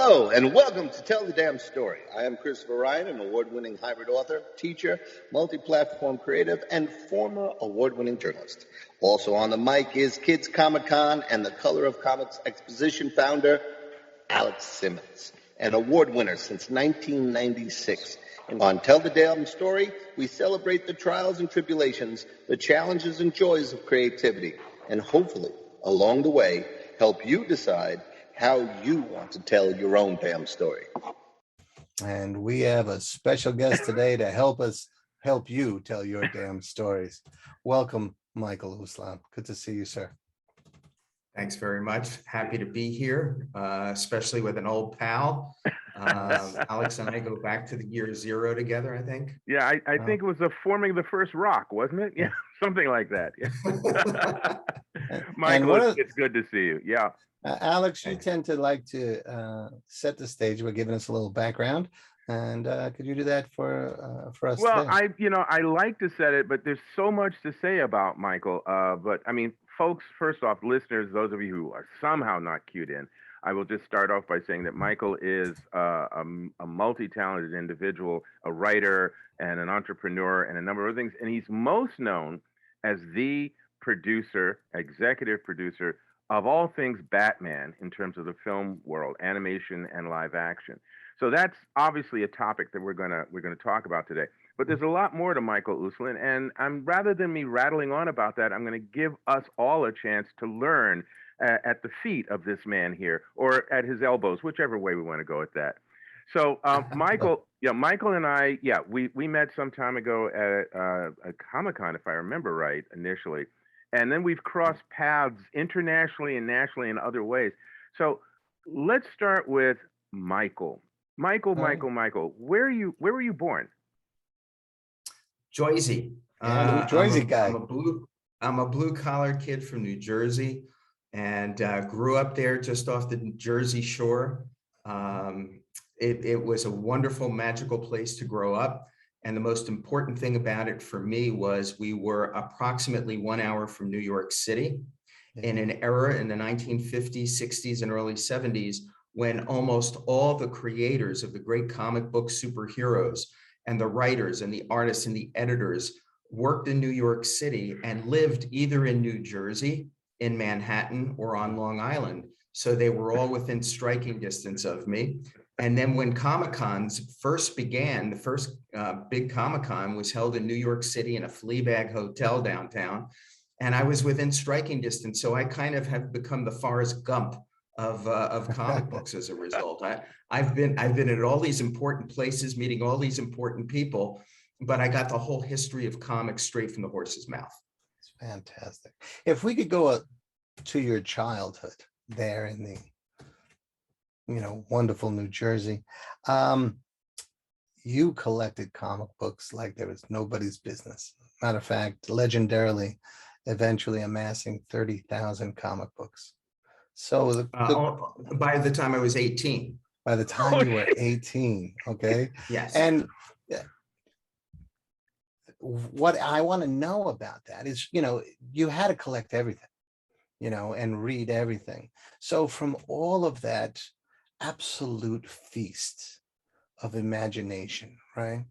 Hello, and welcome to Tell the Damn Story. I am Christopher Ryan, an award-winning hybrid author, teacher, multi-platform creative, and former award-winning journalist. Also on the mic is Kids Comic-Con and the Color of Comics Exposition founder, Alex Simmons, an award winner since 1996. And on Tell the Damn Story, we celebrate the trials and tribulations, the challenges and joys of creativity, and hopefully, along the way, help you decide how you want to tell your own damn story. And we have a special guest today to help you tell your damn stories. Welcome, Michael Uslan. Good to see you, sir. Thanks very much. Happy to be here, especially with an old pal. Alex and I go back to the year zero together, I think. Yeah, I think it was forming the first rock, wasn't it? Yeah, something like that. Yeah. Michael, it's good to see you. Yeah. Alex, you tend to like to set the stage by giving us a little background, and could you do that for us? Well, today? I like to set it, but there's so much to say about Michael. But I mean, folks, first off, listeners, those of you who are somehow not cued in, I will just start off by saying that Michael is a multi-talented individual, a writer and an entrepreneur and a number of other things. And he's most known as the producer, executive producer of all things Batman in terms of the film world, animation and live action. So that's obviously a topic that we're gonna talk about today. But there's a lot more to Michael Uslan, and rather than me rattling on about that, I'm going to give us all a chance to learn at the feet of this man here, or at his elbows, whichever way we want to go with that. So Michael and I, we met some time ago at a Comic-Con, if I remember right, initially. And then we've crossed paths internationally and nationally in other ways. So let's start with Michael. Michael, where were you born? Jersey. Jersey guy. I'm a blue-collar kid from New Jersey, and grew up there just off the Jersey shore. It was a wonderful, magical place to grow up. And the most important thing about it for me was we were approximately 1 hour from New York City in an era in the 1950s, 60s, and early 70s when almost all the creators of the great comic book superheroes and the writers and the artists and the editors worked in New York City and lived either in New Jersey, in Manhattan, or on Long Island. So they were all within striking distance of me. And then when Comic-Cons first began, the first big Comic-Con was held in New York City in a Fleabag hotel downtown. And I was within striking distance. So I kind of have become the Forrest Gump of comic books as a result. I've been at all these important places, meeting all these important people, but I got the whole history of comics straight from the horse's mouth. It's fantastic. If we could go to your childhood there in the wonderful New Jersey. You collected comic books like there was nobody's business. Matter of fact, legendarily, eventually amassing 30,000 comic books. So by the time I was 18. By the time you were 18, okay? Yes. And what I want to know about that is, you had to collect everything, and read everything. So from all of that absolute feast of imagination, right?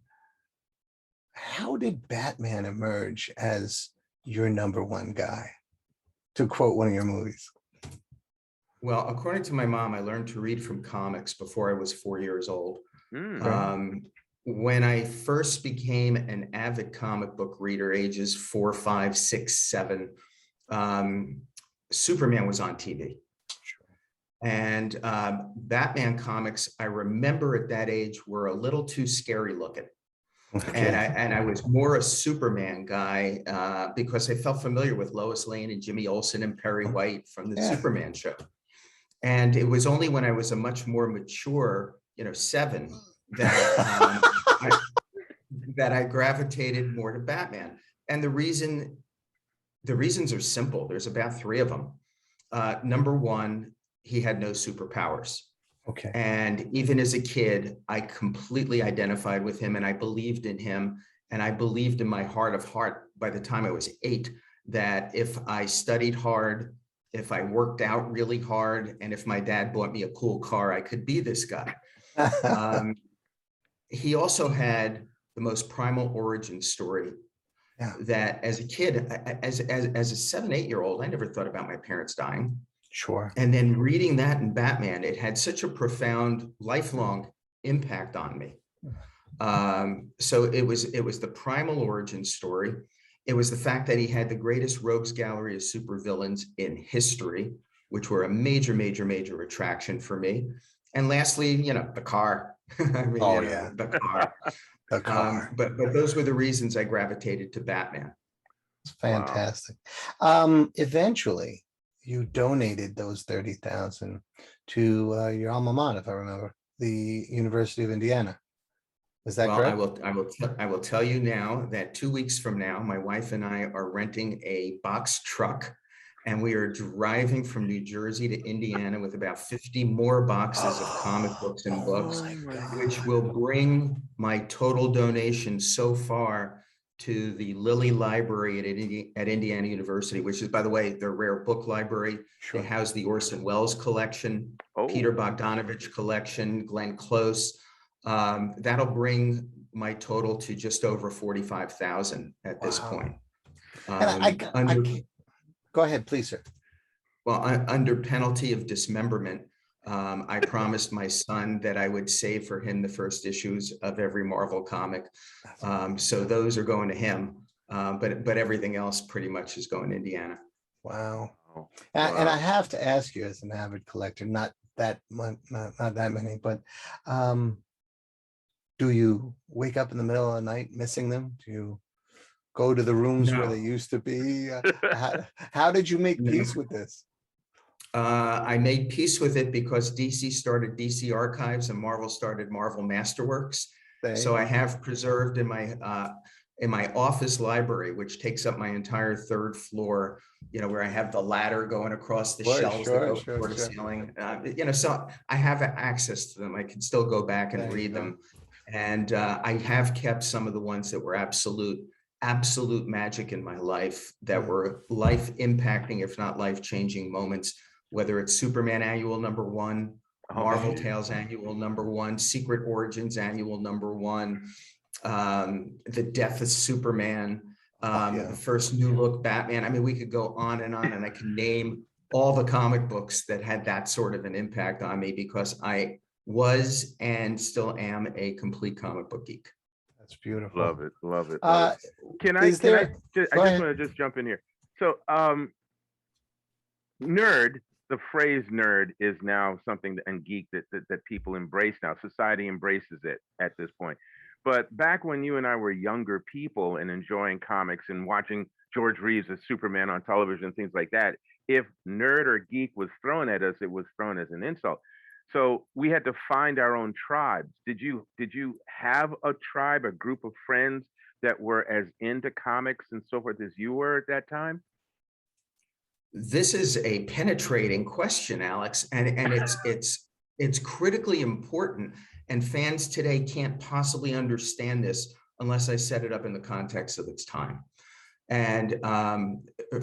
How did Batman emerge as your number one guy, to quote one of your movies? Well, according to my mom, I learned to read from comics before I was 4 years old. When I first became an avid comic book reader, ages 4, 5, 6, 7, Superman was on TV. And Batman comics, I remember at that age, were a little too scary looking. Okay. And I was more a Superman guy because I felt familiar with Lois Lane and Jimmy Olsen and Perry White from the Superman show. And it was only when I was a much more mature, 7, that that I gravitated more to Batman. And the reasons are simple. There's about 3 of them. Number one, he had no superpowers. Okay. And even as a kid, I completely identified with him and I believed in him. And I believed in my heart of heart by the time I was 8, that if I studied hard, if I worked out really hard, and if my dad bought me a cool car, I could be this guy. He also had the most primal origin story. Yeah. That as a kid, as a 7, 8-year-old, I never thought about my parents dying. Sure. And then reading that in Batman, it had such a profound, lifelong impact on me. So it was the primal origin story. It was the fact that he had the greatest rogues gallery of supervillains in history, which were a major, major, major attraction for me. And lastly, you know, the car. I mean, Oh, you know, yeah. the car. The car. But those were the reasons I gravitated to Batman. It's fantastic. Eventually, you donated those 30,000 to your alma mater, if I remember, the University of Indiana. Is that correct? I will tell you now that 2 weeks from now, my wife and I are renting a box truck, and we are driving from New Jersey to Indiana with about 50 more boxes of comic books and books, which will bring my total donation so far to the Lilly Library at Indiana University, which is, by the way, their rare book library. Sure. They house the Orson Welles collection, Peter Bogdanovich collection, Glenn Close. That'll bring my total to just over 45,000 at this point. Go ahead, please, sir. Well, under penalty of dismemberment, I promised my son that I would save for him the first issues of every Marvel comic. So those are going to him, but everything else pretty much is going to Indiana. Wow. And I have to ask you, as an avid collector, not that many, but do you wake up in the middle of the night missing them? Do you go to the rooms where they used to be? How did you make peace with this? I made peace with it because DC started DC Archives and Marvel started Marvel Masterworks. So I have preserved in my office library, which takes up my entire 3rd floor, you know, where I have the ladder going across the shelves that go toward the ceiling. You know, so I have access to them. I can still go back and read them. And I have kept some of the ones that were absolute magic in my life, that were life impacting, if not life changing moments, whether it's Superman Annual #1, Marvel Tales Annual #1, Secret Origins Annual #1, the death of Superman, the first New Look Batman. I mean, we could go on, and I can name all the comic books that had that sort of an impact on me, because I was and still am a complete comic book geek. That's beautiful. Love it. Can I just want to jump in here? So nerd, the phrase nerd is now something and geek that people embrace now. Society embraces it at this point. But back when you and I were younger people and enjoying comics and watching George Reeves as Superman on television, things like that, if nerd or geek was thrown at us, it was thrown as an insult. So we had to find our own tribes. Did you have a tribe, a group of friends that were as into comics and so forth as you were at that time? This is a penetrating question, Alex, and it's critically important. And fans today can't possibly understand this unless I set it up in the context of its time. And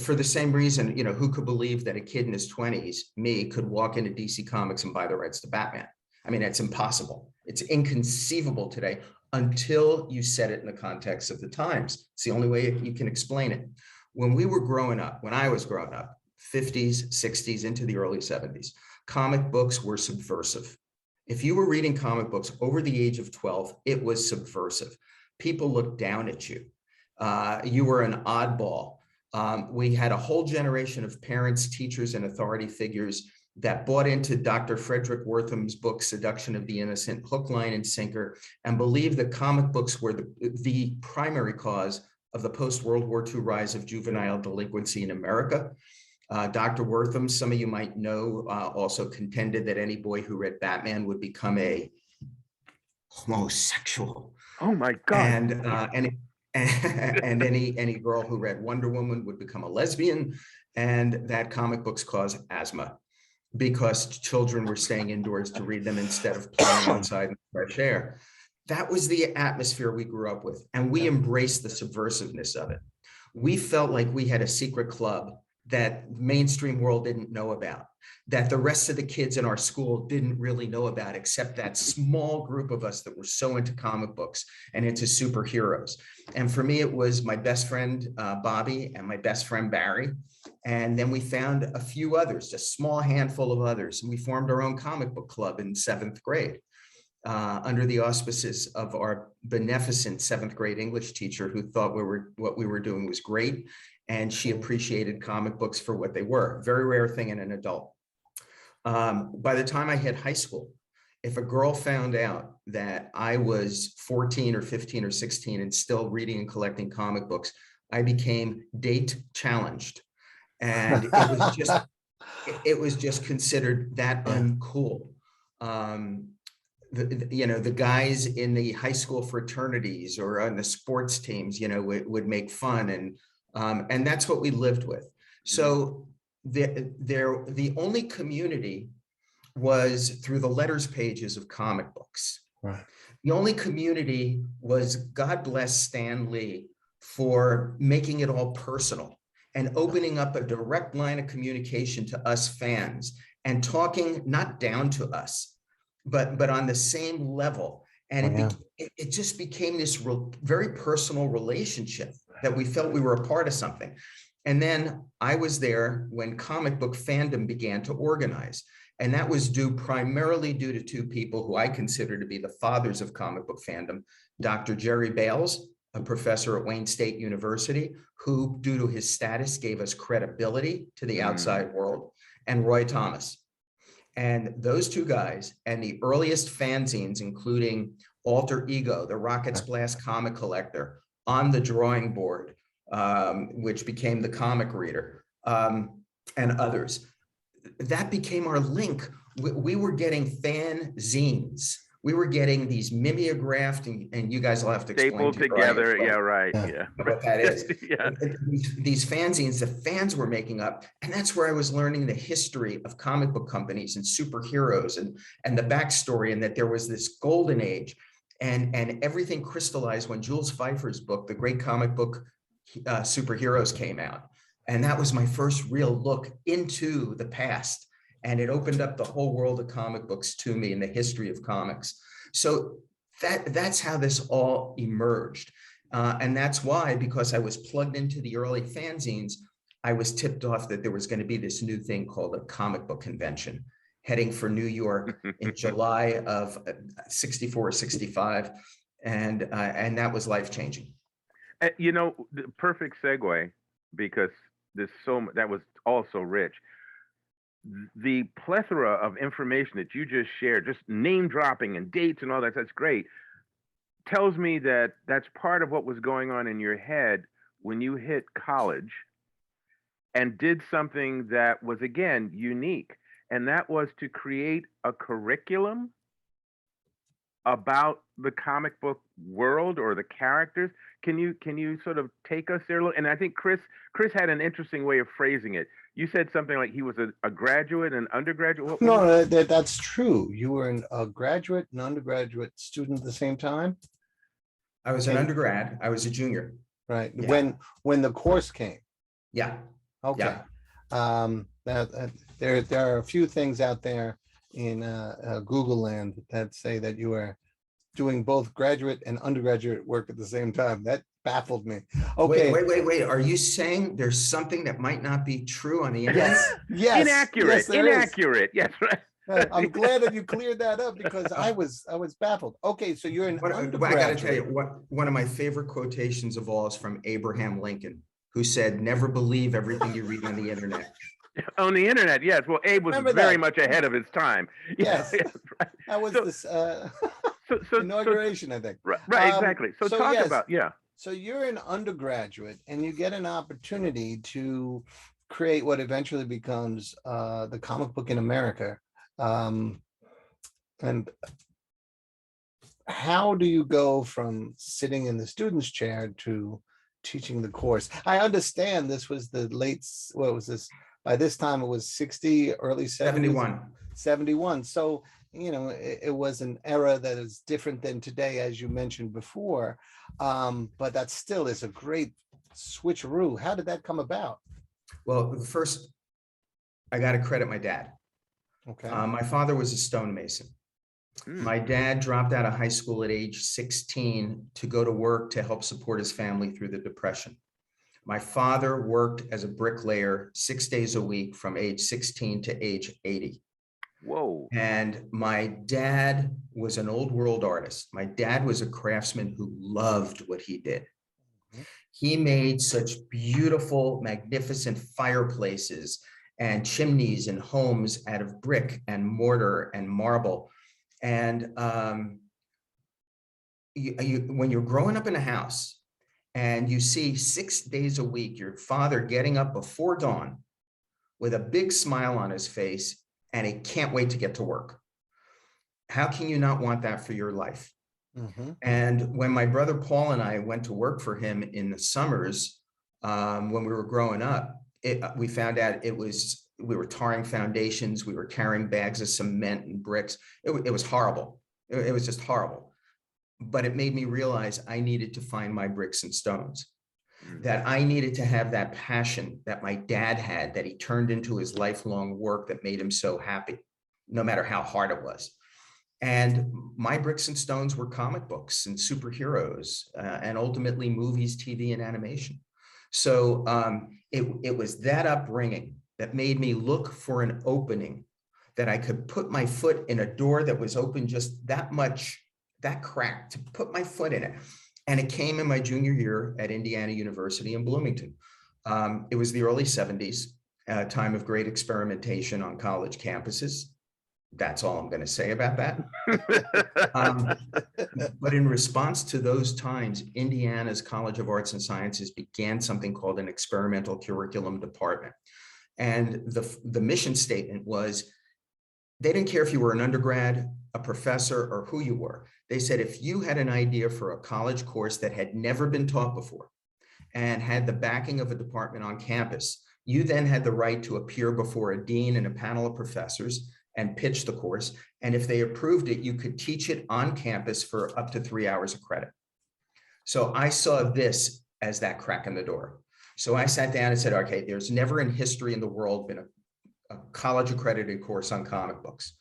for the same reason, you know, who could believe that a kid in his 20s, me, could walk into DC Comics and buy the rights to Batman? I mean, it's impossible. It's inconceivable today until you set it in the context of the times. It's the only way you can explain it. When I was growing up, 50s, 60s, into the early 70s, comic books were subversive. If you were reading comic books over the age of 12, it was subversive. People looked down at you. You were an oddball. We had a whole generation of parents, teachers, and authority figures that bought into Dr. Frederick Wortham's book, Seduction of the Innocent, hook, line, and sinker, and believed that comic books were the primary cause of the post-World War II rise of juvenile delinquency in America. Dr. Wortham, some of you might know, also contended that any boy who read Batman would become a homosexual. Oh my God. And any girl who read Wonder Woman would become a lesbian, and that comic books cause asthma because children were staying indoors to read them instead of playing outside in the fresh air. That was the atmosphere we grew up with, and we embraced the subversiveness of it. We felt like we had a secret club that the mainstream world didn't know about, that the rest of the kids in our school didn't really know about, except that small group of us that were so into comic books and into superheroes. And for me, it was my best friend, Bobby, and my best friend, Barry. And then we found a few others, a small handful of others. And we formed our own comic book club in 7th grade. Under the auspices of our beneficent 7th grade English teacher, who thought what we were doing was great, and she appreciated comic books for what they were. Very rare thing in an adult. By the time I hit high school, if a girl found out that I was 14 or 15 or 16 and still reading and collecting comic books, I became date challenged, and it was just considered that uncool. The guys in the high school fraternities or on the sports teams, would make fun, and that's what we lived with. So the only community was through the letters pages of comic books. Right. The only community was, God bless Stan Lee for making it all personal and opening up a direct line of communication to us fans and talking not down to us, but on the same level. And it just became this very personal relationship that we felt we were a part of something. And then I was there when comic book fandom began to organize. And that was primarily due to two people who I consider to be the fathers of comic book fandom: Dr. Jerry Bales, a professor at Wayne State University, who, due to his status, gave us credibility to the outside world, and Roy Thomas. And those two guys and the earliest fanzines, including Alter Ego, the Rockets Blast Comic Collector, On the Drawing Board, which became the Comic Reader, and others, that became our link. We were getting fanzines. We were getting these mimeographed, and you guys will have to explain stapled together. Yeah, right. Yeah, what that is. Yeah. These fanzines, the fans were making up, and that's where I was learning the history of comic book companies and superheroes and the backstory, and that there was this golden age, and everything crystallized when Jules Feiffer's book, The Great Comic Book Superheroes, came out. And that was my first real look into the past. And it opened up the whole world of comic books to me and the history of comics. So that's how this all emerged. And that's why, because I was plugged into the early fanzines, I was tipped off that there was going to be this new thing called a comic book convention heading for New York in July of 64 or 65. And that was life-changing. The perfect segue, because that was also rich. The plethora of information that you just shared, just name dropping and dates and all that's great, tells me that that's part of what was going on in your head when you hit college and did something that was, again, unique. And that was to create a curriculum about the comic book world or the characters. Can you sort of take us there a little? And I think Chris had an interesting way of phrasing it. You said something like he was a graduate and undergraduate. No, that's true. You were a graduate and undergraduate student at the same time. I was an undergrad. I was a junior. Right. Yeah. When the course came. Yeah. Okay. Yeah. Now, there are a few things out there in Google land that say that you are doing both graduate and undergraduate work at the same time. That baffled me. Okay. Wait. Are you saying there's something that might not be true on the internet? Yes. Inaccurate. Yes, right. I'm glad that you cleared that up, because I was baffled. Okay, so you're an undergraduate. I got to tell you, one of my favorite quotations of all is from Abraham Lincoln, who said, "Never believe everything you read on the internet." On the internet, yes. Well, Abe was very much ahead of his time. Yes. Right. That was inauguration, I think. Right, exactly. So talk about, So you're an undergraduate and you get an opportunity to create what eventually becomes the comic book in America. And how do you go from sitting in the student's chair to teaching the course? I understand this was the late, what was this? By this time it was 60, early 70s. 71. So, it was an era that is different than today, as you mentioned before. But that still is a great switcheroo. How did that come about? Well, first, I got to credit my dad. Okay. My father was a stonemason. My dad dropped out of high school at age 16 to go to work to help support his family through the Depression. My father worked as a bricklayer 6 days a week from age 16 to age 80. Whoa. And my dad was an old world artist. My dad was a craftsman who loved what he did. He made such beautiful, magnificent fireplaces and chimneys and homes out of brick and mortar and marble. And when you're growing up in a house and you see 6 days a week, your father getting up before dawn with a big smile on his face, and he can't wait to get to work. How can you not want that for your life? Mm-hmm. And when my brother Paul and I went to work for him in the summers, when we were growing up, we found out we were tarring foundations, we were carrying bags of cement and bricks. It was horrible. It was just horrible. But it made me realize I needed to find my bricks and stones, that I needed to have that passion that my dad had, that he turned into his lifelong work that made him so happy, no matter how hard it was. And my bricks and stones were comic books and superheroes, and ultimately movies, TV, and animation. So it was that upbringing that made me look for an opening, that I could put my foot in a door that was open just that much, that crack, to put my foot in it. And it came in my junior year at Indiana University in Bloomington. It was the early 70s, a time of great experimentation on college campuses. That's all I'm going to say about that. But in response to those times, Indiana's College of Arts and Sciences began something called an experimental curriculum department. And the mission statement was, they didn't care if you were an undergrad, a professor, or who you were. They said, if you had an idea for a college course that had never been taught before and had the backing of a department on campus, you then had the right to appear before a dean and a panel of professors and pitch the course. And if they approved it, you could teach it on campus for up to 3 hours of credit. So I saw this as that crack in the door. So I sat down and said, okay, there's never in history in the world been a college accredited course on comic books,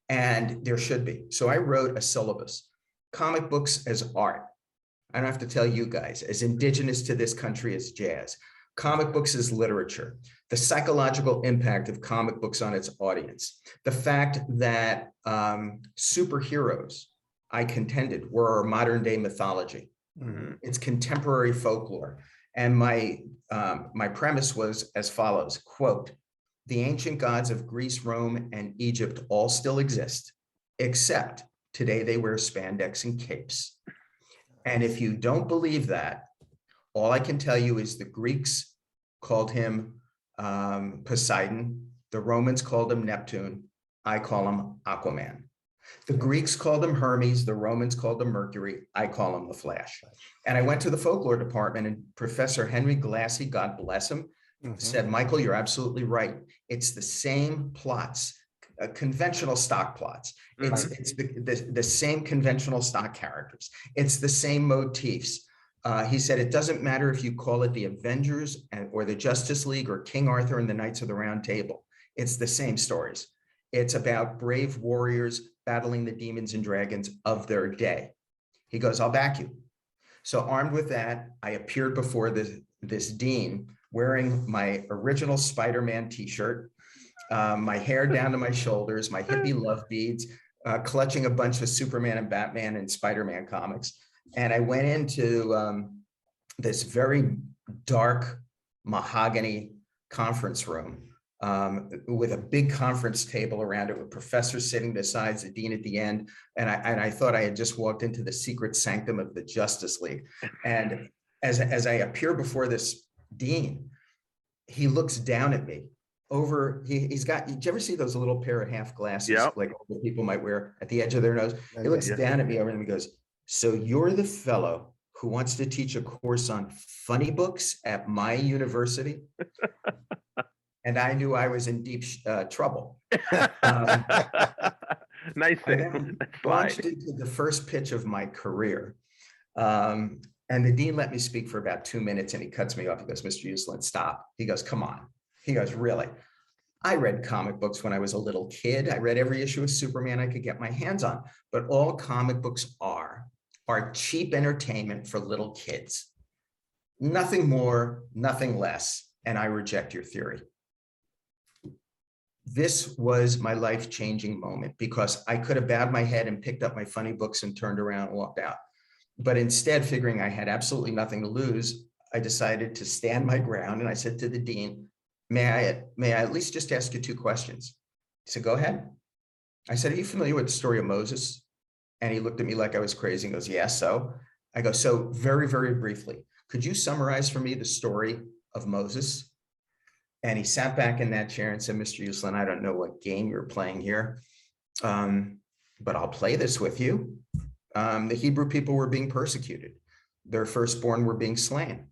and there should be. So I wrote a syllabus, comic books as art. I don't have to tell you guys, as indigenous to this country as jazz, comic books as literature, the psychological impact of comic books on its audience, the fact that superheroes, I contended, were modern day mythology. Mm-hmm. It's contemporary folklore. And my premise was as follows, quote, the ancient gods of Greece, Rome, and Egypt all still exist, except today they wear spandex and capes. And if you don't believe that, all I can tell you is the Greeks called him Poseidon. The Romans called him Neptune. I call him Aquaman. The Greeks called him Hermes. The Romans called him Mercury. I call him the Flash. And I went to the folklore department, and Professor Henry Glassy, God bless him, said, Michael, you're absolutely right. It's the same plots, conventional stock plots. It's the same conventional stock characters. It's the same motifs. He said, it doesn't matter if you call it the Avengers or the Justice League or King Arthur and the Knights of the Round Table. It's the same stories. It's about brave warriors battling the demons and dragons of their day. He goes, I'll back you. So armed with that, I appeared before this dean wearing my original Spider-Man t-shirt, my hair down to my shoulders, my hippie love beads, clutching a bunch of Superman and Batman and Spider-Man comics. And I went into this very dark mahogany conference room with a big conference table around it with professors sitting beside the dean at the end. And I thought I had just walked into the secret sanctum of the Justice League. And as I appear before this dean, he looks down at me over, he's got, did you ever see those little pair of half glasses like old people might wear at the edge of their nose? He looks down at me over and he goes, so you're the fellow who wants to teach a course on funny books at my university? And I knew I was in deep trouble. Nice thing. I launched into the first pitch of my career. And the dean let me speak for about 2 minutes and he cuts me off. He goes, Mr. Uslan, stop. He goes, come on. He goes, really? I read comic books when I was a little kid. I read every issue of Superman I could get my hands on, but all comic books are cheap entertainment for little kids. Nothing more, nothing less. And I reject your theory. This was my life-changing moment because I could have bowed my head and picked up my funny books and turned around and walked out. But instead, figuring I had absolutely nothing to lose, I decided to stand my ground. And I said to the dean, may I at least just ask you 2 questions? He said, go ahead. I said, are you familiar with the story of Moses? And he looked at me like I was crazy and goes, yeah, so? I go, so very, very briefly, could you summarize for me the story of Moses? And he sat back in that chair and said, Mr. Uslan, I don't know what game you're playing here, but I'll play this with you. The Hebrew people were being persecuted. Their firstborn were being slain.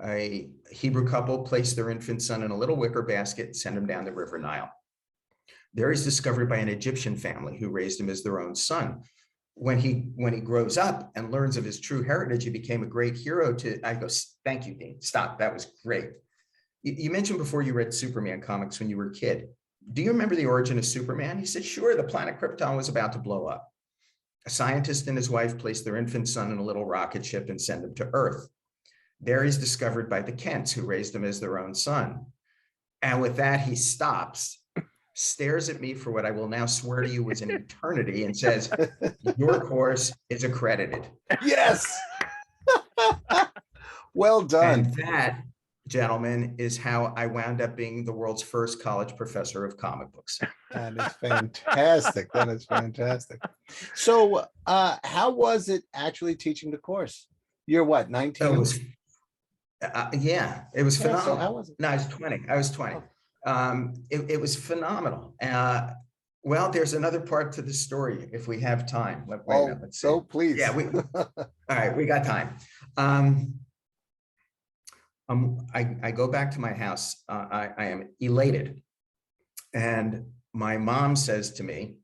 A Hebrew couple placed their infant son in a little wicker basket and sent him down the River Nile. There he's discovered by an Egyptian family who raised him as their own son. When he grows up and learns of his true heritage, he became a great hero to, I go, thank you, Dean, stop, that was great. You mentioned before you read Superman comics when you were a kid. Do you remember the origin of Superman? He said, sure, the planet Krypton was about to blow up. A scientist and his wife placed their infant son in a little rocket ship and sent him to Earth. There he's discovered by the Kents, who raised him as their own son. And with that, he stops, stares at me for what I will now swear to you was an eternity, and says, your course is accredited. Yes. Well done. And that, gentlemen, is how I wound up being the world's first college professor of comic books. That is fantastic. That is fantastic. So how was it actually teaching the course? You're what, 19? It was, yeah, it was phenomenal. So how was it? No, I was 20. I was 20. It was phenomenal. Well, there's another part to the story if we have time. Wait a minute, let's see. So please. Yeah, all right, we got time. I go back to my house. I am elated. And my mom says to me,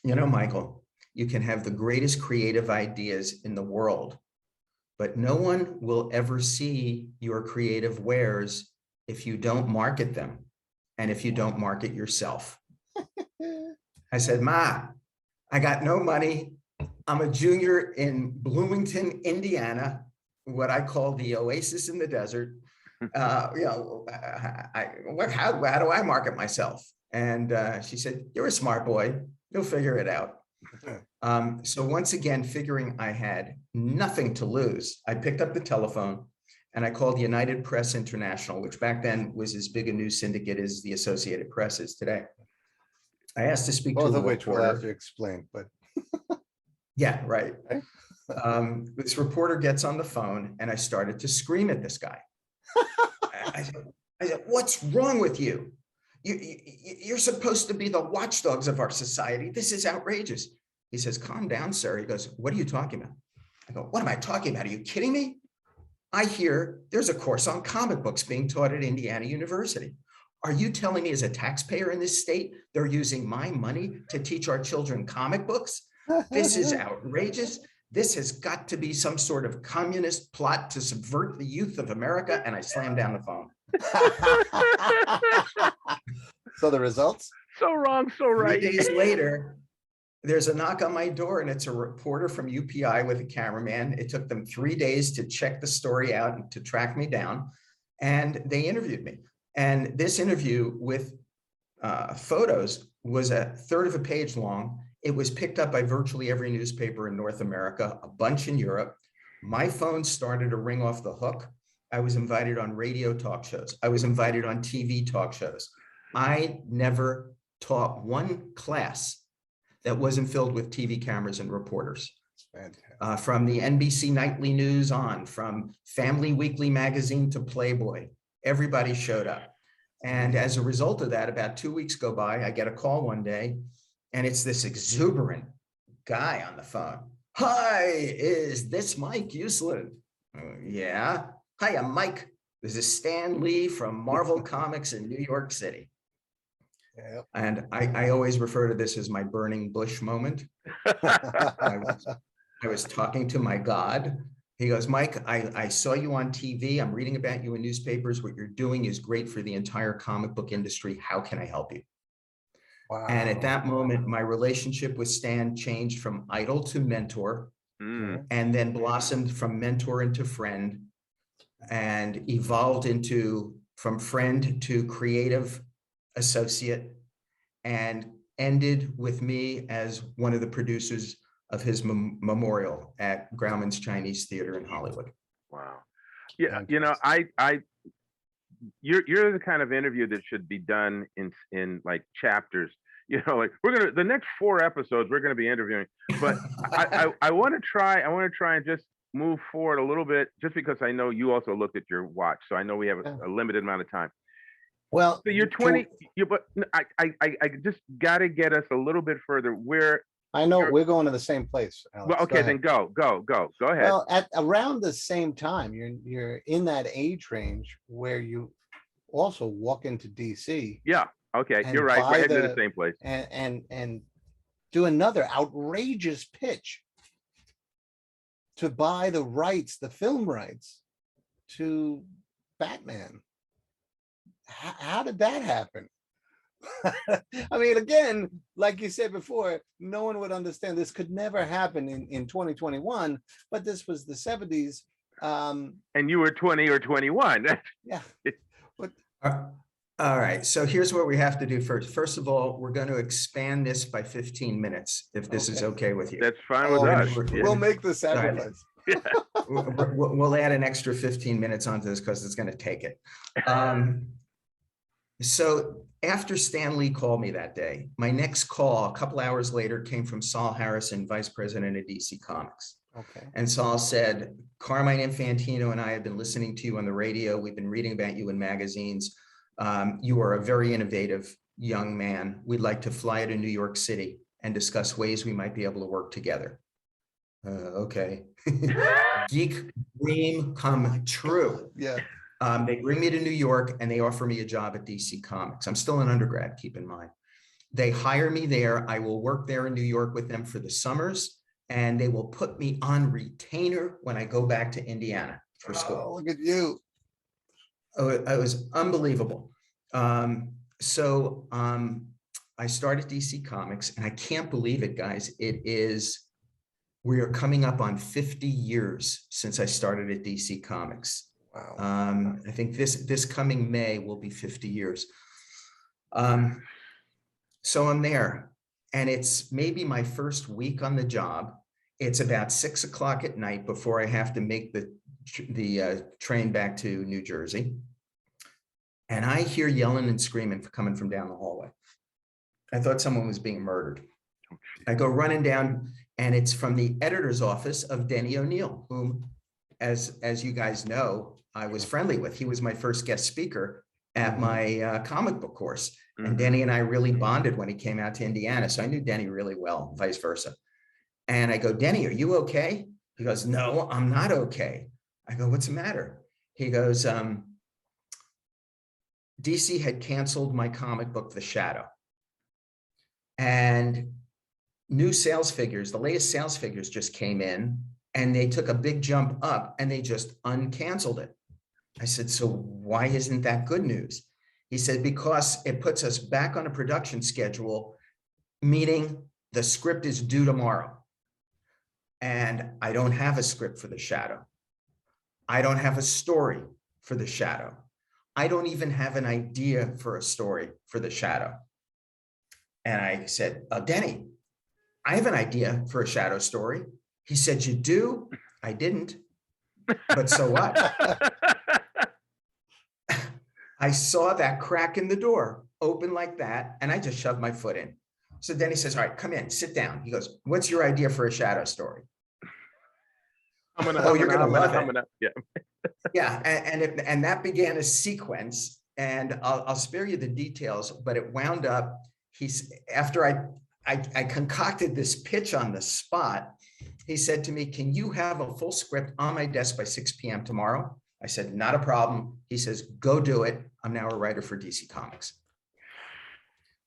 you know, Michael, you can have the greatest creative ideas in the world, but no one will ever see your creative wares if you don't market them and if you don't market yourself. I said, Ma, I got no money. I'm a junior in Bloomington, Indiana, what I call the oasis in the desert. How do I market myself? And she said, you're a smart boy. You'll figure it out. So once again, figuring I had nothing to lose, I picked up the telephone and I called United Press International, which back then was as big a news syndicate as the Associated Press is today. I asked to speak to a reporter. Both of which we'll have to explain, but. Yeah, right. This reporter gets on the phone and I started to scream at this guy. I said, what's wrong with you? You're supposed to be the watchdogs of our society. This is outrageous. He says, calm down, sir. He goes, what are you talking about? I go, what am I talking about? Are you kidding me? I hear there's a course on comic books being taught at Indiana University. Are you telling me as a taxpayer in this state, they're using my money to teach our children comic books? This is outrageous. This has got to be some sort of communist plot to subvert the youth of America. And I slammed down the phone. So the results? So wrong, so right. 3 days later, there's a knock on my door and it's a reporter from UPI with a cameraman. It took them 3 days to check the story out and to track me down. And they interviewed me. And this interview with photos was a third of a page long. It was picked up by virtually every newspaper in North America, a bunch in Europe. My phone started to ring off the hook. I was invited on radio talk shows. I was invited on TV talk shows. I never taught one class that wasn't filled with TV cameras and reporters. From the NBC Nightly News on, from Family Weekly magazine to Playboy, everybody showed up. And as a result of that, about 2 weeks go by, I get a call one day, and it's this exuberant guy on the phone. Hi, is this Mike Uslan? Yeah. Hi, I'm Mike. This is Stan Lee from Marvel Comics in New York City. Yep. And I always refer to this as my burning bush moment. I was talking to my God. He goes, Mike, I saw you on TV. I'm reading about you in newspapers. What you're doing is great for the entire comic book industry. How can I help you? Wow. And at that moment, my relationship with Stan changed from idol to mentor, and then blossomed from mentor into friend, and evolved into from friend to creative associate, and ended with me as one of the producers of his memorial at Grauman's Chinese Theater in Hollywood. Wow. Yeah, you know, you're the kind of interview that should be done in like chapters. You know, like the next 4 episodes we're gonna be interviewing, but I want to try and just move forward a little bit, just because I know you also looked at your watch, so I know we have a limited amount of time. Well, so you're 20, but I just got to get us a little bit further. Where I know we're going to the same place, Alex. Well, okay, then go ahead. Well, at around the same time, you're in that age range where you also walk into DC. Yeah. Okay, you're right. We're heading to the same place. And do another outrageous pitch to buy the rights, the film rights to Batman. How did that happen? I mean, again, like you said before, no one would understand. This could never happen in 2021, but this was the 70s. And you were 20 or 21. Yeah. But all right. So here's what we have to do first. First of all, we're going to expand this by 15 minutes, if this is okay with you. That's fine with us. We'll make the sacrifice. Yeah. We'll add an extra 15 minutes onto this because it's going to take it. So after Stan Lee called me that day, my next call a couple hours later came from Saul Harrison, vice president of DC Comics. Okay. And Saul said, Carmine Infantino and I have been listening to you on the radio. We've been reading about you in magazines. You are a very innovative young man. We'd like to fly to New York City and discuss ways we might be able to work together. Okay. Geek dream come true. Yeah. They bring me to New York and they offer me a job at DC Comics. I'm still an undergrad, keep in mind. They hire me there. I will work there in New York with them for the summers, and they will put me on retainer when I go back to Indiana for school. Oh, look at you. Oh, it was unbelievable. I started DC Comics, and I can't believe it, guys. We are coming up on 50 years since I started at DC Comics. Wow. I think this coming May will be 50 years. So I'm there, and it's maybe my first week on the job. It's about 6 o'clock at night before I have to make the train back to New Jersey. And I hear yelling and screaming coming from down the hallway. I thought someone was being murdered. I go running down, and it's from the editor's office of Denny O'Neil, whom, as you guys know, I was friendly with. He was my first guest speaker at my comic book course. And Denny and I really bonded when he came out to Indiana. So I knew Denny really well, vice versa. And I go, Denny, are you okay? He goes, no, I'm not okay. I go, what's the matter? He goes, DC had canceled my comic book, The Shadow. And new sales figures, the latest sales figures just came in, and they took a big jump up, and they just uncanceled it. I said, so why isn't that good news? He said, because it puts us back on a production schedule, meaning the script is due tomorrow. And I don't have a script for The Shadow. I don't have a story for The Shadow. I don't even have an idea for a story for The Shadow. And I said, Denny, I have an idea for a Shadow story. He said, you do? I didn't, but so what? I saw that crack in the door open like that, and I just shoved my foot in. So then he says, all right, come in, sit down. He goes, what's your idea for a Shadow story? You're gonna love it. Yeah. Yeah, and that began a sequence, and I'll spare you the details, but it wound up, after I concocted this pitch on the spot, he said to me, can you have a full script on my desk by 6 p.m. tomorrow? I said, not a problem. He says, go do it. I'm now a writer for DC Comics.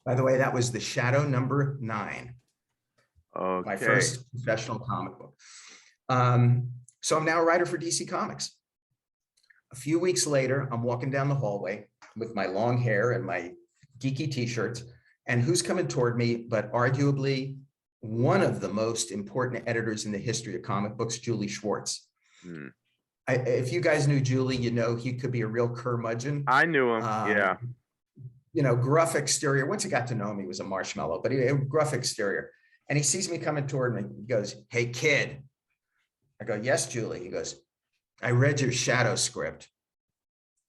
By the way, that was The Shadow #9. Okay. My first professional comic book. So I'm now a writer for DC Comics. A few weeks later, I'm walking down the hallway with my long hair and my geeky t-shirts, and who's coming toward me but arguably one of the most important editors in the history of comic books, Julie Schwartz. Hmm. If you guys knew Julie, you know he could be a real curmudgeon. I knew him. Yeah. You know, gruff exterior. Once he got to know him, he was a marshmallow, but he had a gruff exterior. And he sees me coming toward me. He goes, "Hey, kid." I go, "Yes, Julie." He goes, "I read your shadow script."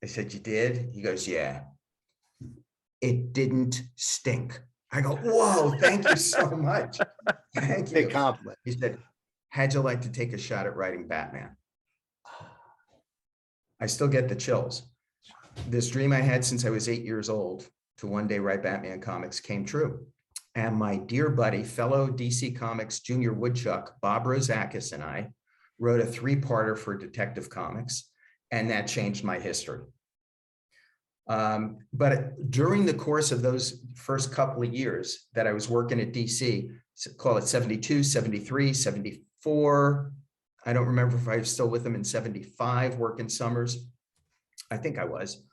I said, "You did?" He goes, "Yeah. It didn't stink." I go, "Whoa, thank you so much." Thank you. Big compliment. He said, "How'd you like to take a shot at writing Batman?" I still get the chills. This dream I had since I was 8 years old to one day write Batman comics came true. And my dear buddy, fellow DC Comics Junior Woodchuck, Bob Rozakis, and I wrote a 3-parter for Detective Comics, and that changed my history. But during the course of those first couple of years that I was working at DC, call it 72, 73, 74, I don't remember if I was still with them in 75, working summers. I think I was.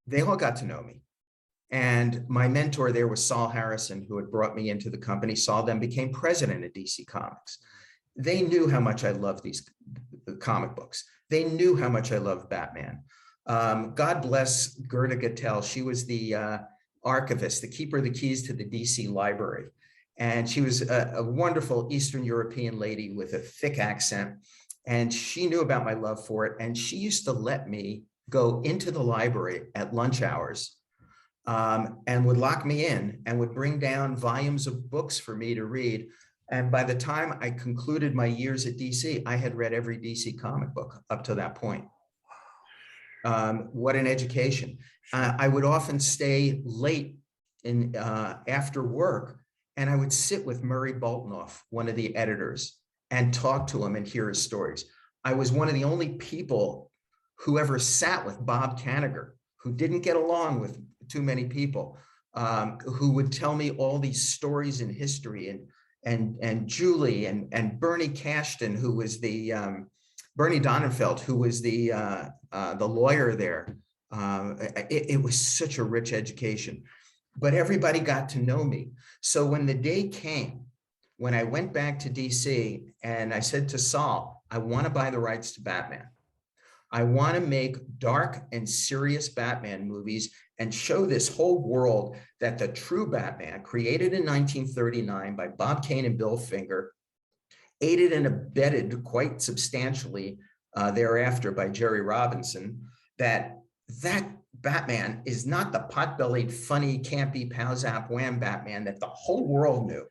They all got to know me. And my mentor there was Saul Harrison, who had brought me into the company. Saul then became president of DC Comics. They knew how much I loved these comic books. They knew how much I loved Batman. God bless Gerda Gattel. She was the archivist, the keeper of the keys to the DC library. And she was a wonderful Eastern European lady with a thick accent. And she knew about my love for it. And she used to let me go into the library at lunch hours and would lock me in and would bring down volumes of books for me to read. And by the time I concluded my years at DC, I had read every DC comic book up to that point. What an education. I would often stay late in after work, and I would sit with Murray Boltinoff, one of the editors, and talk to him and hear his stories. I was one of the only people who ever sat with Bob Kanigher, who didn't get along with too many people, who would tell me all these stories in history, and Julie and Bernie Cashton, who was the Bernie Donenfeld, who was the lawyer there. It was such a rich education, but everybody got to know me. So when the day came, when I went back to DC and I said to Saul, "I want to buy the rights to Batman. I want to make dark and serious Batman movies and show this whole world that the true Batman, created in 1939 by Bob Kane and Bill Finger, aided and abetted quite substantially thereafter by Jerry Robinson, that Batman is not the pot-bellied, funny, campy, pow-zap, wham Batman that the whole world knew.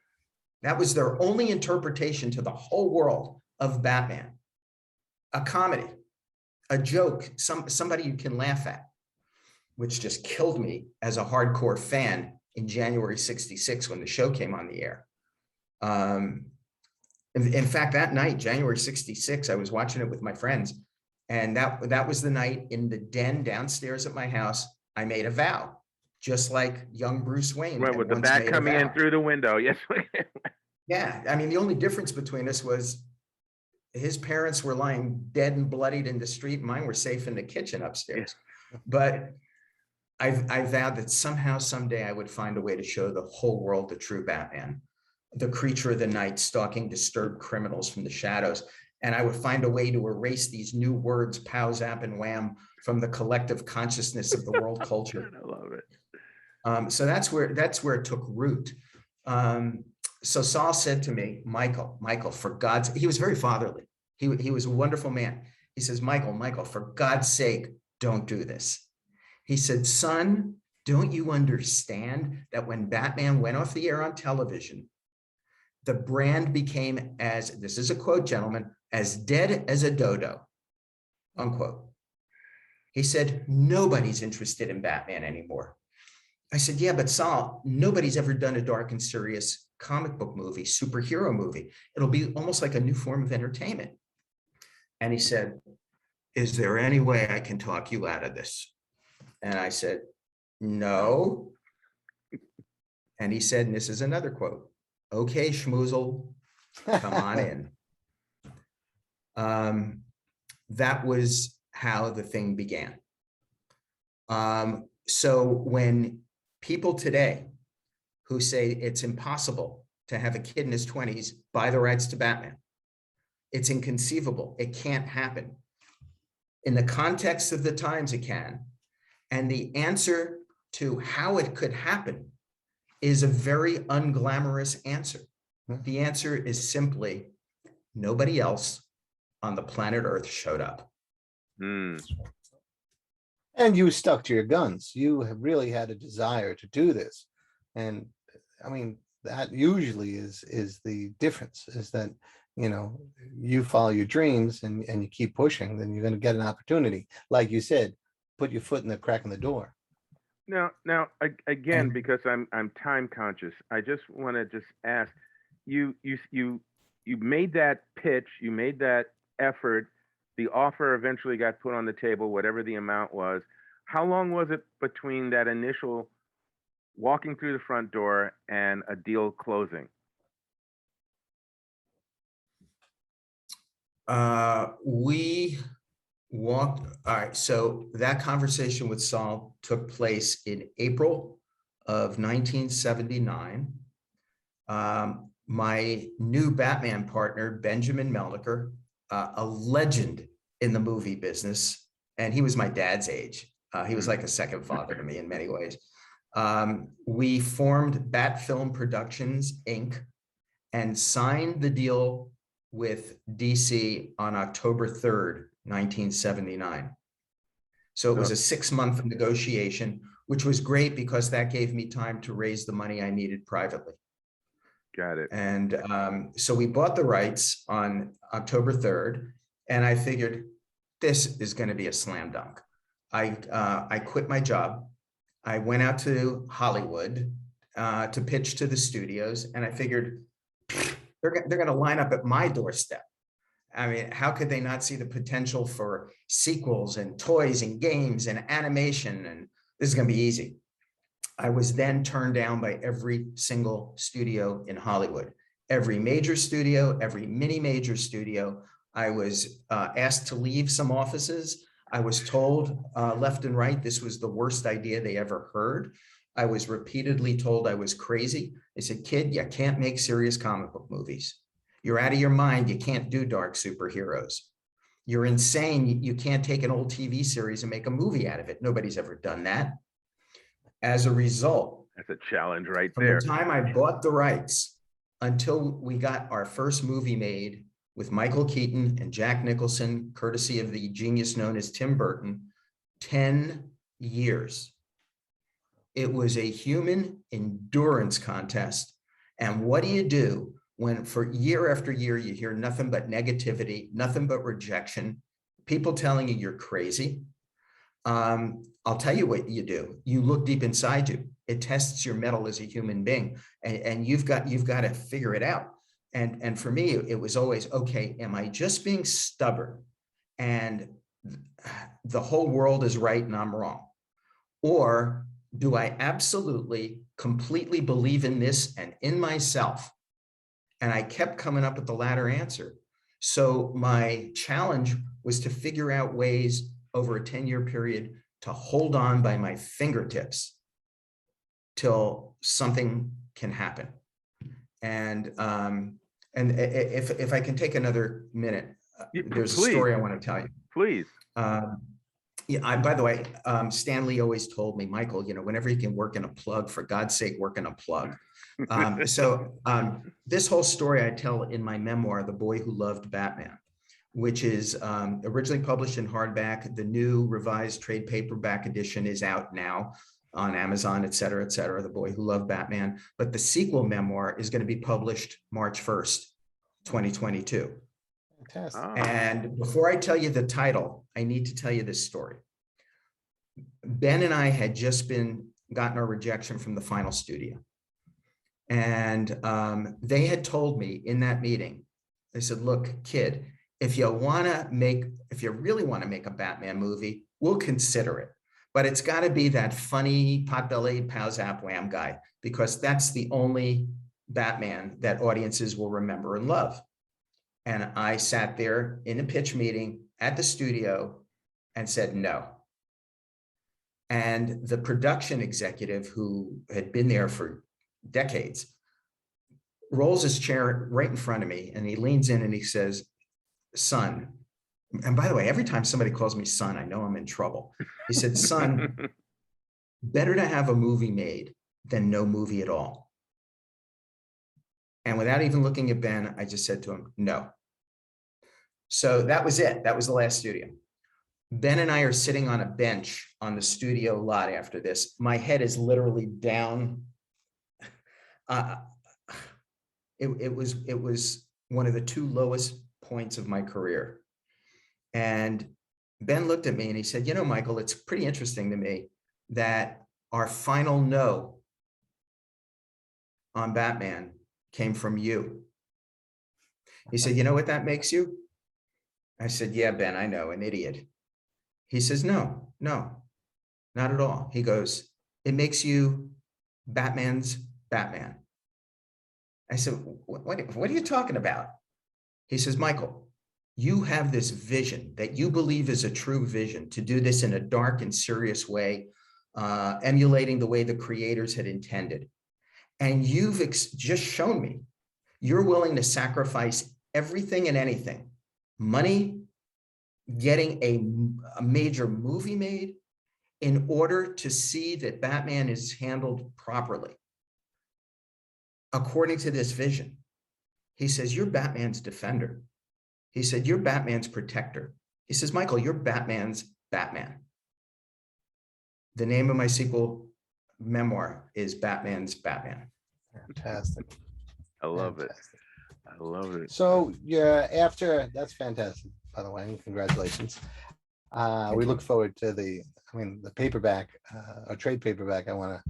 That was their only interpretation to the whole world of Batman. A comedy, a joke, somebody you can laugh at," which just killed me as a hardcore fan in January '66 when the show came on the air. In fact, that night, January '66, I was watching it with my friends, and that was the night in the den downstairs at my house. I made a vow, just like young Bruce Wayne. Right, with the bat coming in through the window. Yes. Yeah, I mean, the only difference between us was his parents were lying dead and bloodied in the street. Mine were safe in the kitchen upstairs. Yeah. But I vowed that somehow, someday, I would find a way to show the whole world the true Batman, the creature of the night stalking disturbed criminals from the shadows. And I would find a way to erase these new words, pow, zap, and wham, from the collective consciousness of the world culture. I love it. So that's where it took root. So Saul said to me, Michael, for God's sake," he was very fatherly. He was a wonderful man. He says, Michael, for God's sake, don't do this. He said, "Son, don't you understand that when Batman went off the air on television, the brand became, as, this is a quote, gentlemen, as dead as a dodo," unquote. He said, "Nobody's interested in Batman anymore." I said, "Yeah, but Saul, nobody's ever done a dark and serious comic book movie, superhero movie. It'll be almost like a new form of entertainment." And he said, "Is there any way I can talk you out of this?" And I said, "No." And he said, and this is another quote, "Okay, schmoozle, come on in." that was how the thing began. So when people today who say it's impossible to have a kid in his 20s buy the rights to Batman, it's inconceivable, it can't happen. In the context of the times, it can. And the answer to how it could happen is a very unglamorous answer. The answer is simply nobody else on the planet Earth showed up. Mm. And you stuck to your guns. You have really had a desire to do this. And I mean, that usually is the difference, is that, you know, you follow your dreams and you keep pushing, then you're going to get an opportunity. Like you said, put your foot in the crack in the door. Now, again, because I'm time conscious, I just want to just ask you made that pitch, you made that effort, the offer eventually got put on the table, whatever the amount was. How long was it between that initial walking through the front door and a deal closing? We walked, all right, so that conversation with Saul took place in April of 1979. My new Batman partner, Benjamin Melniker, a legend in the movie business, and he was my dad's age. He was like a second father to me in many ways. We formed Bat Film Productions, Inc., and signed the deal with DC on October 3rd, 1979. So it was a 6-month negotiation, which was great because that gave me time to raise the money I needed privately. Got it. And so we bought the rights on October 3rd, and I figured this is going to be a slam dunk. I quit my job. I went out to Hollywood to pitch to the studios, and I figured they're going to line up at my doorstep. I mean, how could they not see the potential for sequels and toys and games and animation? And this is going to be easy. I was then turned down by every single studio in Hollywood, every major studio, every mini major studio. I was asked to leave some offices. I was told left and right, this was the worst idea they ever heard. I was repeatedly told I was crazy. They said, kid, you can't make serious comic book movies. You're out of your mind. You can't do dark superheroes. You're insane. You can't take an old TV series and make a movie out of it. Nobody's ever done that. As a result, that's a challenge right from there. the time I bought the rights until we got our first movie made with Michael Keaton and Jack Nicholson, courtesy of the genius known as Tim Burton, 10 years. It was a human endurance contest. And what do you do when for year after year, you hear nothing but negativity, nothing but rejection, people telling you you're crazy? I'll tell you what you do. You look deep inside you. It tests your mettle as a human being, and you've got to figure it out. And for me, it was always, okay, am I just being stubborn and the whole world is right and I'm wrong? Or do I absolutely, completely believe in this and in myself? And I kept coming up with the latter answer. So my challenge was to figure out ways over a 10-year period to hold on by my fingertips till something can happen. And if I can take another minute, there's a story I want to tell you. Please. Yeah, by the way, Stanley always told me, Michael, you know, whenever you can work in a plug, for God's sake, work in a plug. This whole story I tell in my memoir, The Boy Who Loved Batman, which is originally published in hardback. The new revised trade paperback edition is out now on Amazon, et cetera, The Boy Who Loved Batman. But the sequel memoir is going to be published March 1st, 2022. Fantastic. And before I tell you the title, I need to tell you this story. Ben and I had just gotten our rejection from the final studio. And they had told me in that meeting, they said, look, kid, if you really want to make a Batman movie, we'll consider it. But it's got to be that funny, pot-bellied, pow-zap wham guy, because that's the only Batman that audiences will remember and love. And I sat there in a pitch meeting at the studio and said no. And the production executive, who had been there for decades, rolls his chair right in front of me, and he leans in and he says, "Son," and by the way, every time somebody calls me son, I know I'm in trouble. He said, "Son, better to have a movie made than no movie at all." And without even looking at Ben, I just said to him, no. So that was it. That was the last studio. Ben and I are sitting on a bench on the studio lot after this. My head is literally down. It was one of the two lowest points of my career. And Ben looked at me and he said, "You know, Michael, it's pretty interesting to me that our final no on Batman came from you." He said, "You know what that makes you?" I said, "Yeah, Ben, I know, an idiot." He says, no, not at all. He goes, "It makes you Batman's Batman." I said, what are you talking about? He says, "Michael, you have this vision that you believe is a true vision to do this in a dark and serious way, emulating the way the creators had intended. And you've just shown me you're willing to sacrifice everything and anything, money, getting a major movie made, in order to see that Batman is handled properly according to this vision." He says, "You're Batman's defender." He said, "You're Batman's protector." He says, "Michael, you're Batman's Batman." The name of my sequel memoir is Batman's Batman. Fantastic. I love it. I love it. So that's fantastic, by the way, and congratulations. We look forward to the paperback, or trade paperback. I want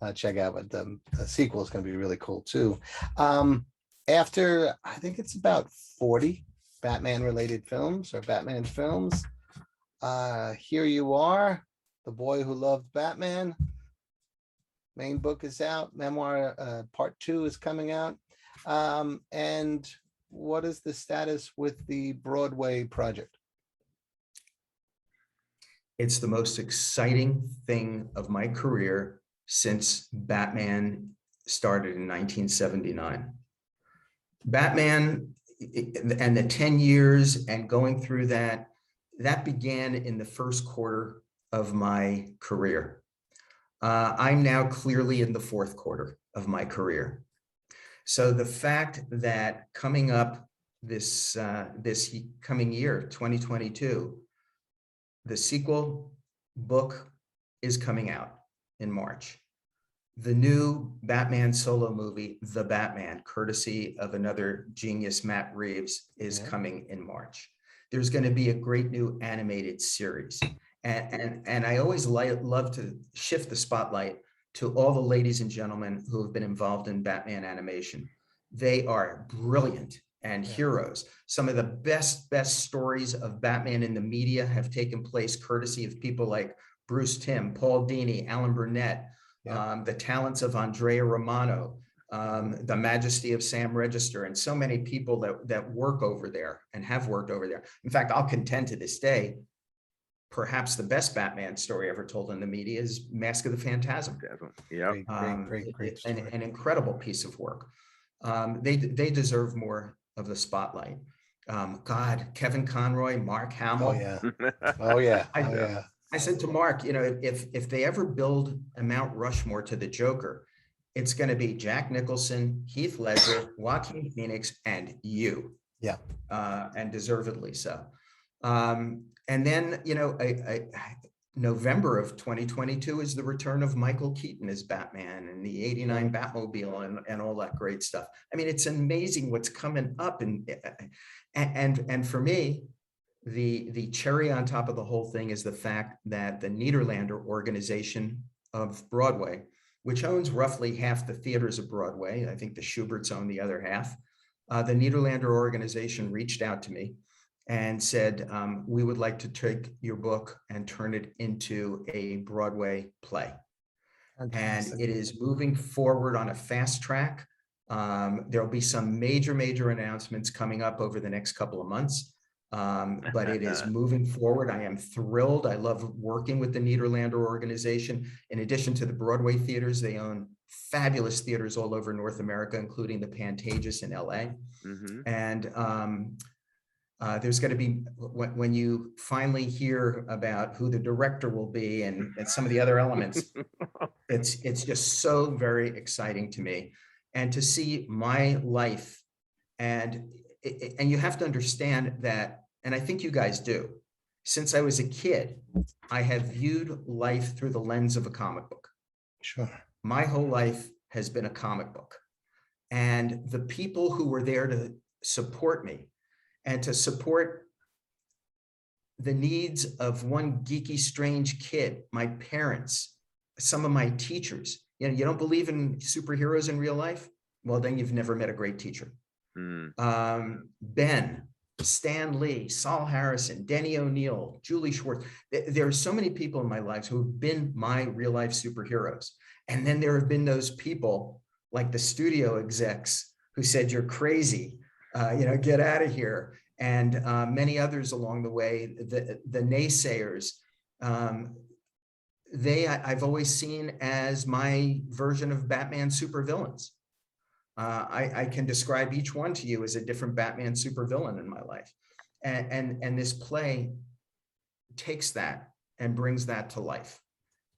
to check out, but the sequel is going to be really cool too. After, I think it's about 40 Batman related films or Batman films, here you are, the boy who loved Batman. Main book is out. Memoir part 2 is coming out. And what is the status with the Broadway project? It's the most exciting thing of my career since Batman started in 1979. Batman and the 10 years and going through that began in the first quarter of my career. I'm now clearly in the fourth quarter of my career. So the fact that coming up this coming year, 2022, the sequel book is coming out in March. The new Batman solo movie, The Batman, courtesy of another genius, Matt Reeves, is coming in March. There's going to be a great new animated series. And I always love to shift the spotlight to all the ladies and gentlemen who have been involved in Batman animation. They are brilliant and heroes. Some of the best stories of Batman in the media have taken place courtesy of people like Bruce Timm, Paul Dini, Alan Burnett, the talents of Andrea Romano, the majesty of Sam Register, and so many people that work over there and have worked over there. In fact, I'll contend to this day, perhaps the best Batman story ever told in the media is Mask of the Phantasm. Yeah, great story. An incredible piece of work. They deserve more of the spotlight. God, Kevin Conroy, Mark Hamill. Oh yeah. I said to Mark, if they ever build a Mount Rushmore to the Joker, it's going to be Jack Nicholson, Heath Ledger, Joaquin Phoenix, and you. Yeah. And deservedly so. And then, November of 2022 is the return of Michael Keaton as Batman and the '89 Batmobile and all that great stuff. I mean, it's amazing what's coming up, and for me, the cherry on top of the whole thing is the fact that the Nederlander organization of Broadway, which owns roughly half the theaters of Broadway, I think the Schuberts own the other half. The Nederlander organization reached out to me and said, we would like to take your book and turn it into a Broadway play. Fantastic. And it is moving forward on a fast track. There'll be some major announcements coming up over the next couple of months, but it is moving forward. I am thrilled. I love working with the Nederlander organization. In addition to the Broadway theaters, they own fabulous theaters all over North America, including the Pantages in LA. Mm-hmm. And there's going to be, when you finally hear about who the director will be and some of the other elements, it's just so very exciting to me. And to see my life, and you have to understand that, and I think you guys do, since I was a kid, I have viewed life through the lens of a comic book. Sure. My whole life has been a comic book. And the people who were there to support me and to support the needs of one geeky, strange kid, my parents, some of my teachers. You know, you don't believe in superheroes in real life? Well, then you've never met a great teacher. Ben, Stan Lee, Saul Harrison, Denny O'Neil, Julie Schwartz. There are so many people in my life who have been my real life superheroes. And then there have been those people like the studio execs who said, you're crazy, get out of here. And many others along the way, the naysayers, I've always seen as my version of Batman supervillains. I can describe each one to you as a different Batman supervillain in my life. And this play takes that and brings that to life.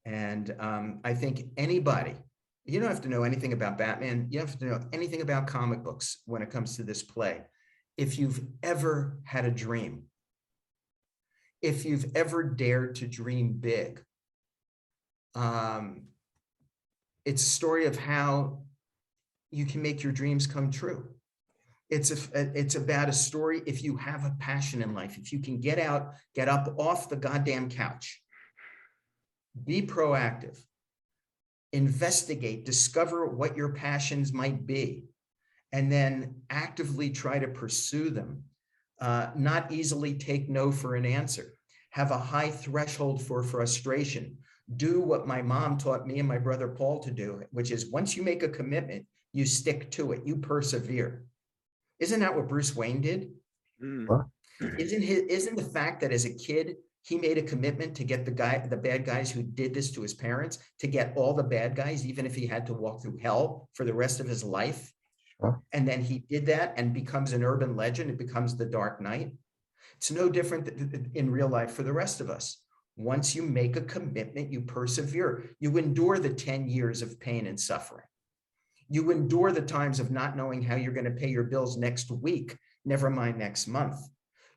And I think anybody, you don't have to know anything about Batman. You don't have to know anything about comic books when it comes to this play. If you've ever had a dream, if you've ever dared to dream big, it's a story of how you can make your dreams come true. It's about a story. If you have a passion in life, if you can get up off the goddamn couch, be proactive, investigate, discover what your passions might be, and then actively try to pursue them. Not easily take no for an answer. Have a high threshold for frustration. Do what my mom taught me and my brother Paul to do, which is once you make a commitment, you stick to it, you persevere. Isn't that what Bruce Wayne did? Mm. Isn't the fact that as a kid, he made a commitment to get the bad guys who did this to his parents, to get all the bad guys, even if he had to walk through hell for the rest of his life? Sure. And then he did that and becomes an urban legend. It becomes the Dark Knight. It's no different in real life for the rest of us. Once you make a commitment, you persevere. You endure the 10 years of pain and suffering. You endure the times of not knowing how you're going to pay your bills next week, never mind next month.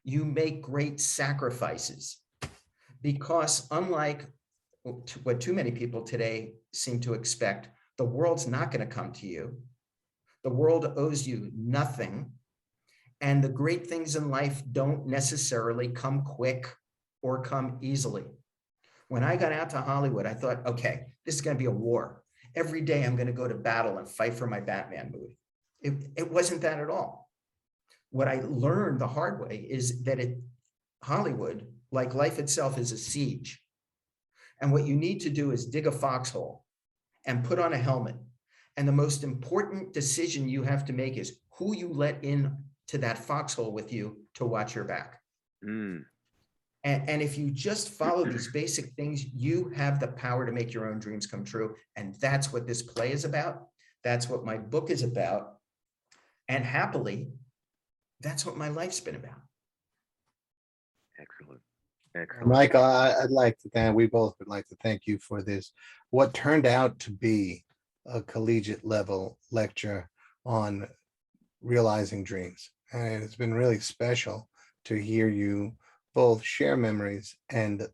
You make great sacrifices because unlike what too many people today seem to expect, the world's not going to come to you. The world owes you nothing. And the great things in life don't necessarily come quick or come easily. When I got out to Hollywood, I thought, okay, this is going to be a war. Every day I'm going to go to battle and fight for my Batman movie. It wasn't that at all. What I learned the hard way is that Hollywood, like life itself, is a siege. And what you need to do is dig a foxhole and put on a helmet. And the most important decision you have to make is who you let in to that foxhole with you to watch your back. And if you just follow these basic things, you have the power to make your own dreams come true. And that's what this play is about. That's what my book is about. And happily, that's what my life's been about. Excellent. Excellent. Michael, I'd like to thank, we both would like to thank you for this, what turned out to be a collegiate level lecture on realizing dreams. And it's been really special to hear you both share memories and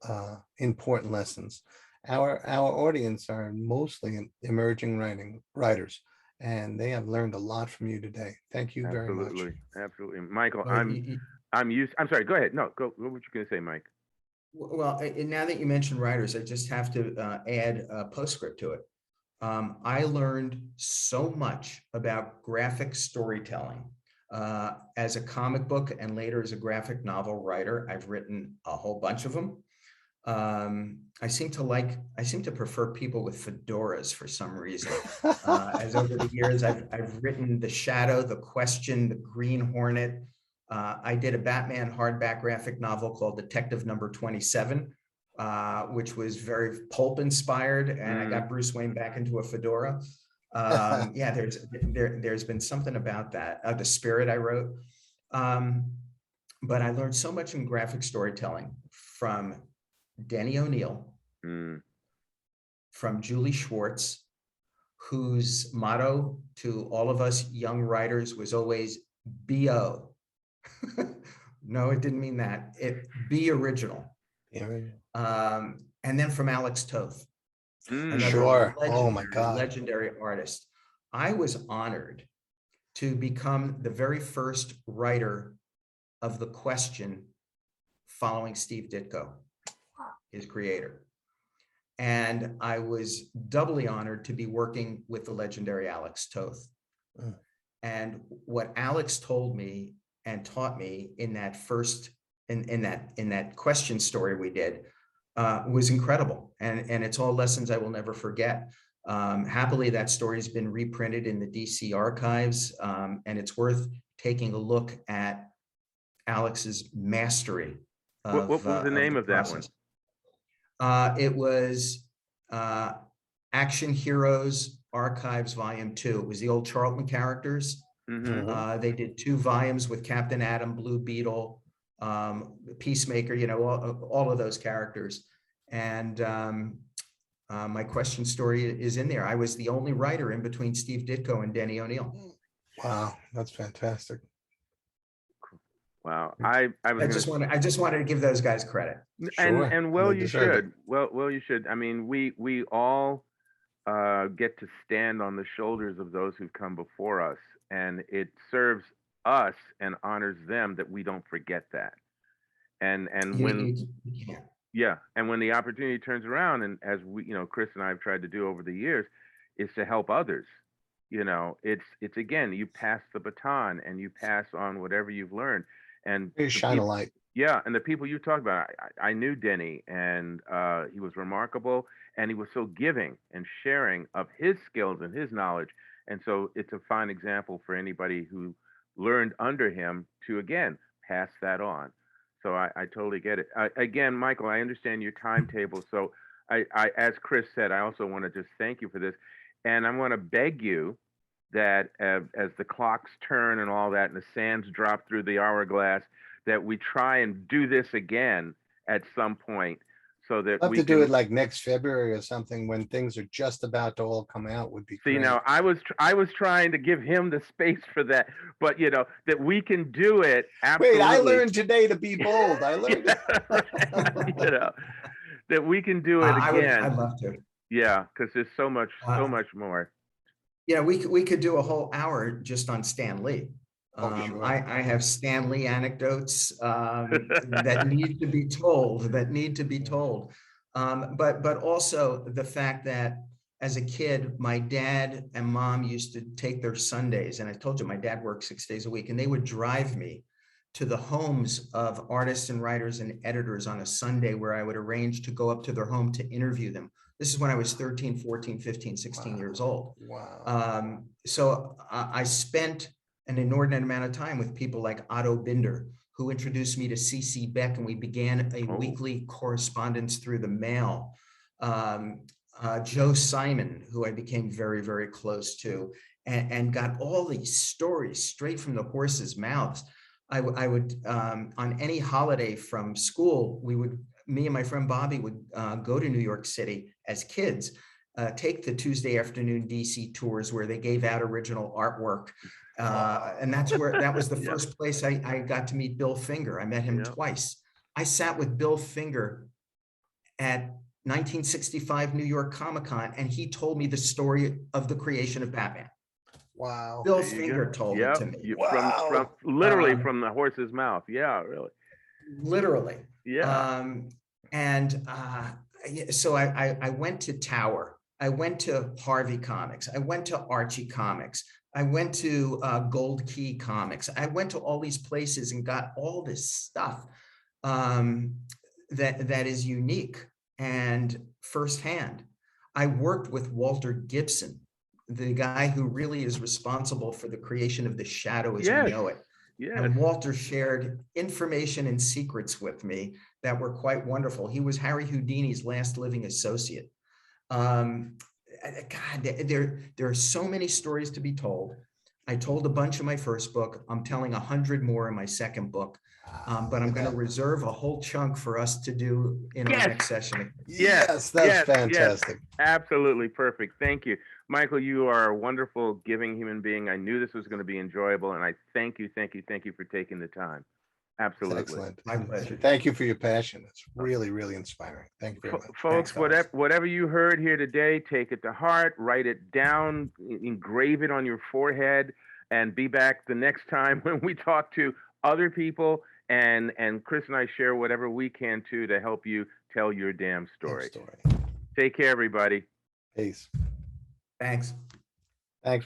important lessons. Our audience are mostly emerging writers, and they have learned a lot from you today. Thank you very much. Absolutely. Michael, I'm sorry, go ahead. No, go. What were you going to say, Mike? Well, now that you mentioned writers, I just have to add a postscript to it. I learned so much about graphic storytelling as a comic book and later as a graphic novel writer. I've written a whole bunch of them. I seem to prefer people with fedoras for some reason. As over the years, I've written The Shadow, The Question, The Green Hornet. I did a Batman hardback graphic novel called Detective Number 27, which was very pulp inspired, and I got Bruce Wayne back into a fedora. Yeah, there's been something about that. The Spirit I wrote, but I learned so much in graphic storytelling from Denny O'Neil, from Julie Schwartz, whose motto to all of us young writers was always "B.O." No, it didn't mean that. It be original. And then from Alex Toth, another Sure. Oh my God. legendary artist. I was honored to become the very first writer of The Question following Steve Ditko, his creator. And I was doubly honored to be working with the legendary Alex Toth. And what Alex told me and taught me in that first, in that Question story we did, was incredible. And it's all lessons I will never forget. Happily, that story has been reprinted in the DC archives, and it's worth taking a look at Alex's mastery. What was the name of that one? It was Action Heroes Archives Volume 2. It was the old Charlton characters. They did 2 volumes with Captain Atom, Blue Beetle, Peacemaker, you know, all of those characters. And my Question story is in there. I was the only writer in between Steve Ditko and Denny O'Neil. Wow, that's fantastic. Wow, I just wanted to give those guys credit. Sure. And well, you should. Well, you should. I mean, we all get to stand on the shoulders of those who've come before us, and it serves us and honors them that we don't forget that. And when the opportunity turns around, and as we, you know, Chris and I have tried to do over the years, is to help others. You know, it's again, you pass the baton and you pass on whatever you've learned. And you shine a light. Yeah, and the people you talked about, I knew Denny, and he was remarkable, and he was so giving and sharing of his skills and his knowledge. And so it's a fine example for anybody who learned under him to, again, pass that on. So I totally get it. Again, Michael, I understand your timetable. So I, as Chris said, I also want to just thank you for this. And I want to beg you that as the clocks turn and all that, and the sands drop through the hourglass, that we try and do this again at some point, so that we have to do it like next February or something, when things are just about to all come out. Would be see great. Now I was trying to give him the space for that, but you know that we can do it. Absolutely. Wait, I learned today to be bold. I learned you know, that we can do it again. I'd love to. Yeah, because there's so much more. Yeah, we could do a whole hour just on Stan Lee. Sure. I have Stan Lee anecdotes that need to be told. But also the fact that as a kid, my dad and mom used to take their Sundays, and I told you my dad worked 6 days a week, and they would drive me to the homes of artists and writers and editors on a Sunday, where I would arrange to go up to their home to interview them. This is when I was 13, 14, 15, 16 years old. Wow. So I spent an inordinate amount of time with people like Otto Binder, who introduced me to C.C. Beck, and we began a weekly correspondence through the mail. Joe Simon, who I became very, very close to, and got all these stories straight from the horses' mouths. I would on any holiday from school, me and my friend Bobby would go to New York City as kids, take the Tuesday afternoon DC tours where they gave out original artwork. And that was the first place I got to meet Bill Finger. I met him twice. I sat with Bill Finger at 1965 New York Comic-Con, and he told me the story of the creation of Batman. Wow. Bill Finger told it to me. Wow. From literally from the horse's mouth. Yeah, really. Literally. Yeah. So I went to Tower. I went to Harvey Comics. I went to Archie Comics. I went to Gold Key Comics. I went to all these places and got all this stuff. that is unique and firsthand. I worked with Walter Gibson, the guy who really is responsible for the creation of the shadow as we know it. Yes. And Walter shared information and secrets with me that were quite wonderful. He was Harry Houdini's last living associate. God, there are so many stories to be told. I told a bunch in my first book. I'm telling 100 more in my second book. But I'm going to reserve a whole chunk for us to do in our next session. Yes, that's fantastic. Absolutely perfect. Thank you. Michael, you are a wonderful, giving human being. I knew this was going to be enjoyable, and I thank you for taking the time. Absolutely. Excellent. My pleasure. Thank you for your passion. It's really, really inspiring. Thank you very much. Folks, whatever you heard here today, take it to heart, write it down, engrave it on your forehead, and be back the next time when we talk to other people. And Chris and I share whatever we can too to help you tell your damn story. Take care, everybody. Peace. Thanks. Thanks.